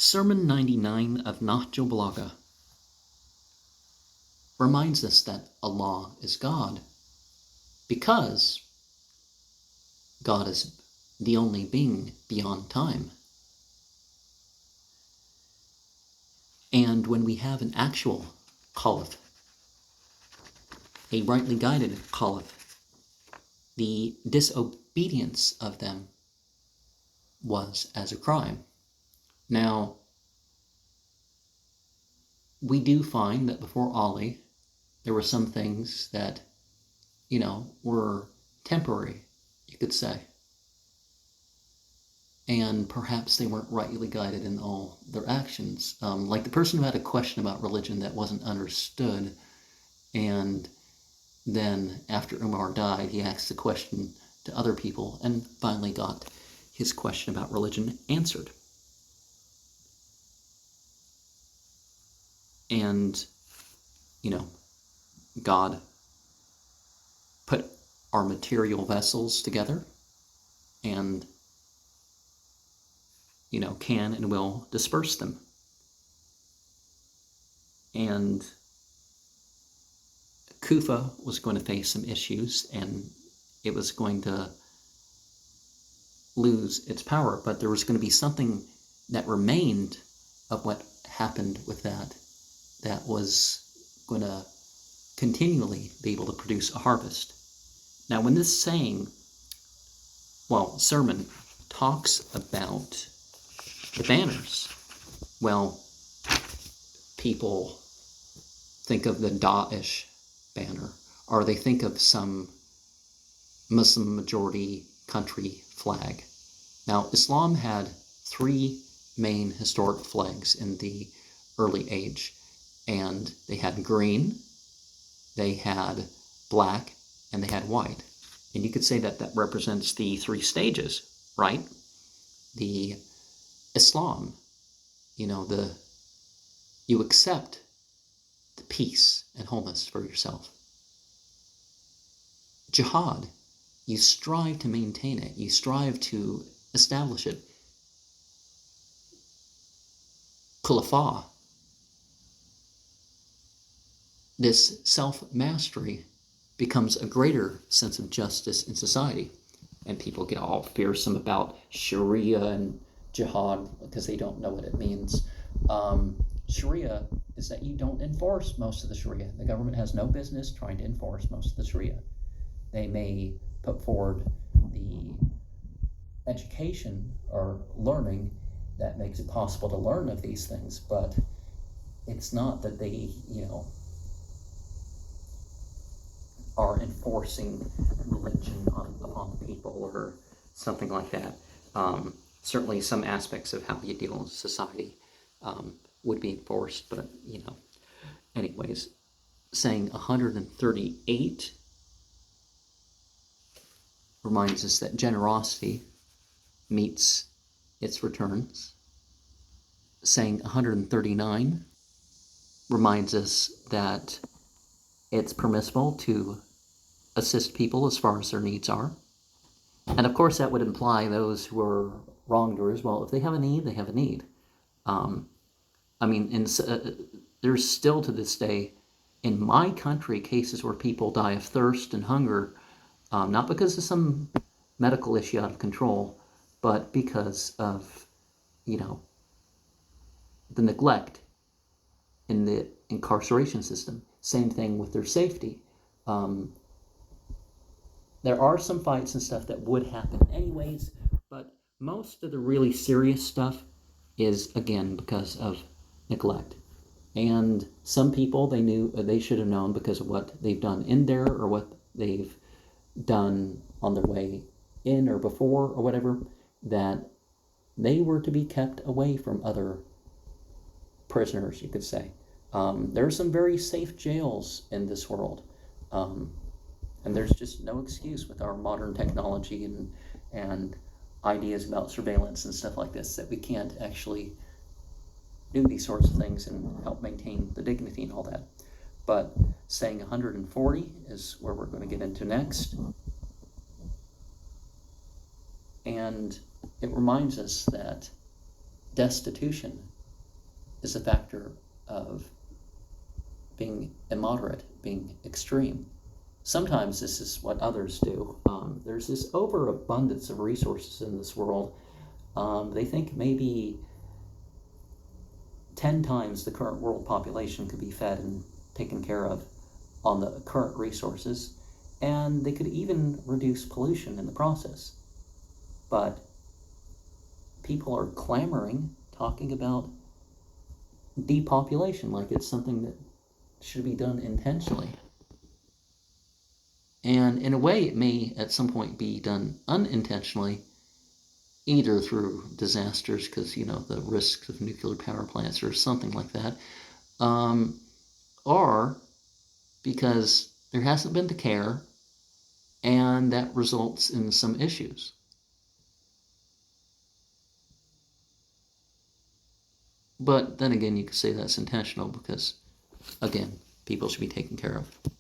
Sermon 99 of Nahjul Balagah reminds us that Allah is God because God is the only being beyond time. And when we have an actual caliph, a rightly guided caliph, the disobedience of them was as a crime. Now, we do find that before Ali, there were some things that, were temporary, you could say. And perhaps they weren't rightly guided in all their actions. Like the person who had a question about religion that wasn't understood, and then after Umar died, he asked the question to other people and finally got his question about religion answered. And, God put our material vessels together and, can and will disperse them. And Kufa was going to face some issues and it was going to lose its power, but there was going to be something that remained of what happened with that was going to continually be able to produce a harvest. Now, when this sermon talks about the banners, people think of the Daesh banner, or they think of some Muslim majority country flag. Now, Islam had three main historic flags in the early age, and they had green, they had black, and they had white. And you could say that represents the three stages, right? The Islam, you accept the peace and wholeness for yourself. Jihad, you strive to maintain it, you strive to establish it. Khilafah, this self-mastery becomes a greater sense of justice in society. And people get all fearsome about Sharia and jihad because they don't know what it means. Sharia is that you don't enforce most of the Sharia. The government has no business trying to enforce most of the Sharia. They may put forward the education or learning that makes it possible to learn of these things, but it's not that they, are enforcing religion upon the people or something like that. Certainly some aspects of how you deal in society would be enforced, but, anyways, saying 138 reminds us that generosity meets its returns. Saying 139 reminds us that it's permissible to assist people as far as their needs are. And of course that would imply those who are wrongdoers, if they have a need, they have a need. There's still to this day in my country cases where people die of thirst and hunger, not because of some medical issue out of control, but because of, the neglect in the incarceration system. Same thing with their safety. There are some fights and stuff that would happen anyways, but most of the really serious stuff is, again, because of neglect. And some people, they should have known because of what they've done in there or what they've done on their way in or before or whatever, that they were to be kept away from other prisoners, you could say. There are some very safe jails in this world, and there's just no excuse with our modern technology and ideas about surveillance and stuff like this that we can't actually do these sorts of things and help maintain the dignity and all that. But saying 140 is where we're going to get into next. And it reminds us that destitution is a factor of being immoderate, being extreme. Sometimes this is what others do. There's this overabundance of resources in this world. They think maybe 10 times the current world population could be fed and taken care of on the current resources, and they could even reduce pollution in the process. But people are clamoring, talking about depopulation like it's something that should be done intentionally. And in a way, it may at some point be done unintentionally, either through disasters, because, the risks of nuclear power plants or something like that, or because there hasn't been the care, and that results in some issues. But then again, you could say that's intentional because, again, people should be taken care of.